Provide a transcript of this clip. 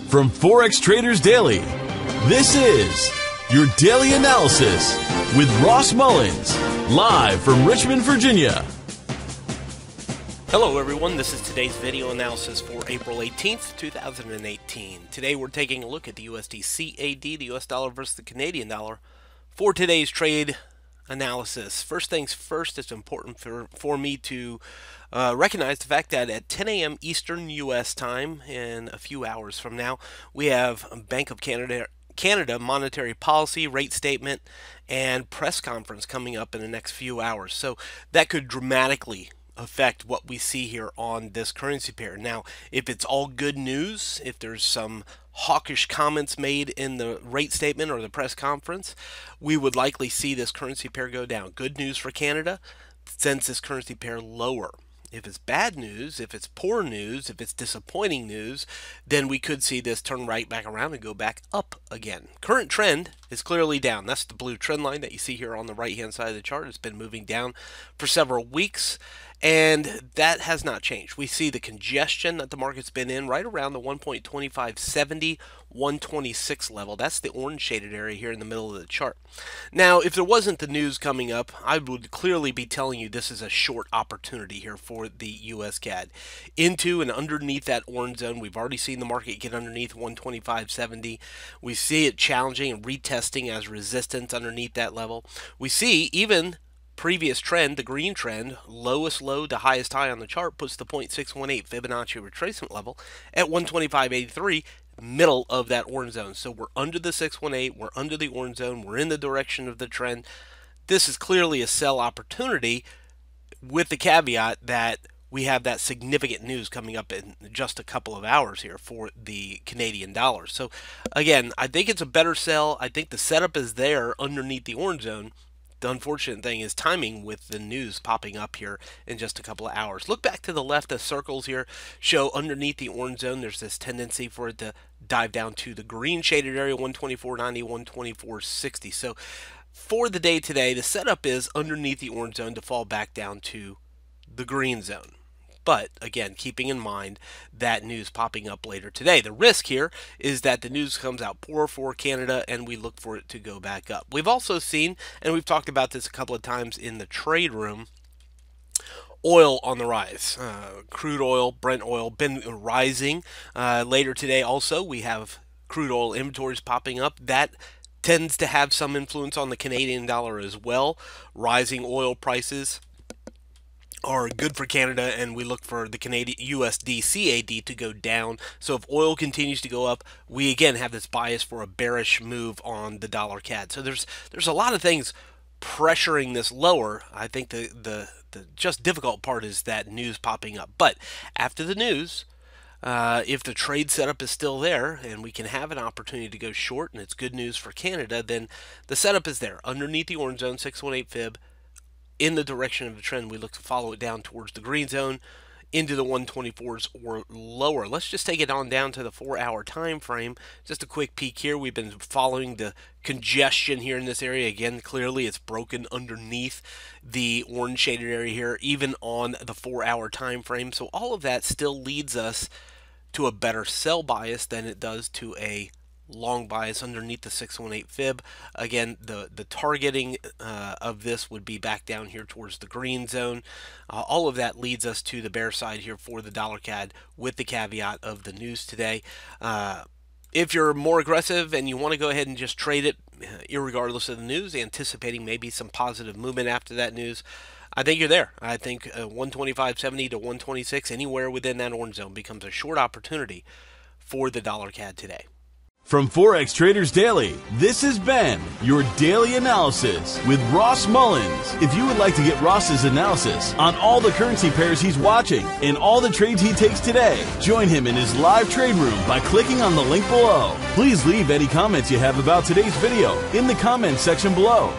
From Forex Traders Daily, this is your daily analysis with Ross Mullins, live from Richmond, Virginia. Hello everyone, this is today's video analysis for April 18th, 2018. Today we're taking a look at the USDCAD, the US dollar versus the Canadian dollar, for today's trade analysis. First things first, it's important for me to recognize the fact that at 10 a.m. Eastern U.S. time, in a few hours from now, we have Bank of Canada monetary policy, rate statement, and press conference coming up in the next few hours. So that could dramatically affect what we see here on this currency pair. Now, if it's all good news, if there's some hawkish comments made in the rate statement or the press conference, we would likely see this currency pair go down. Good news for Canada sends this currency pair lower. If it's bad news, if it's poor news, if it's disappointing news, then we could see this turn right back around and go back up again. Current trend is clearly down. That's the blue trend line that you see here on the right-hand side of the chart. It's been moving down for several weeks, and that has not changed. We see the congestion that the market's been in right around the 1.2570, 126 level. That's the orange shaded area here in the middle of the chart. Now, if there wasn't the news coming up, I would clearly be telling you this is a short opportunity here for the USCAD. Into and underneath that orange zone, we've already seen the market get underneath 125.70. We see it challenging and retesting as resistance underneath that level. We see even previous trend, the green trend, lowest low to highest high on the chart, puts the 0.618 Fibonacci retracement level at 125.83, middle of that orange zone. So we're under the 618, we're under the orange zone, we're in the direction of the trend. This is clearly a sell opportunity, with the caveat that we have that significant news coming up in just a couple of hours here for the Canadian dollar. So again, I think it's a better sell. I think the setup is there underneath the orange zone. The unfortunate thing is timing with the news popping up here in just a couple of hours. Look back to the left, the circles here show underneath the orange zone, there's this tendency for it to dive down to the green shaded area, 124.90, 124.60. So for the day today, the setup is underneath the orange zone to fall back down to the green zone. But again, keeping in mind that news popping up later today. The risk here is that the news comes out poor for Canada and we look for it to go back up. We've also seen, and we've talked about this a couple of times in the trade room, oil on the rise. Crude oil, Brent oil, been rising. Later today also, we have crude oil inventories popping up. That tends to have some influence on the Canadian dollar as well. Rising oil prices are good for Canada, and we look for the Canadian USDCAD to go down. So if oil continues to go up, we again have this bias for a bearish move on the dollar CAD. So there's a lot of things pressuring this lower. I think the just difficult part is that news popping up. But after the news, if the trade setup is still there and we can have an opportunity to go short and it's good news for Canada, then the setup is there underneath the orange zone, 618 fib. In the direction of the trend, we look to follow it down towards the green zone into the 124s or lower. Let's just take it on down to the 4-hour time frame. Just a quick peek here. We've been following the congestion here in this area. Again, clearly it's broken underneath the orange shaded area here, even on the 4-hour time frame. So all of that still leads us to a better sell bias than it does to a long bias underneath the 618 fib. Again, the targeting of this would be back down here towards the green zone. All of that leads us to the bear side here for the dollar CAD, with the caveat of the news today. If you're more aggressive and you want to go ahead and just trade it irregardless of the news, anticipating maybe some positive movement after that news, I think you're there. I think 125.70 to 126, anywhere within that orange zone, becomes a short opportunity for the dollar CAD today. From Forex Traders Daily, this has been your daily analysis with Ross Mullins. If you would like to get Ross's analysis on all the currency pairs he's watching and all the trades he takes today, join him in his live trade room by clicking on the link below. Please leave any comments you have about today's video in the comments section below.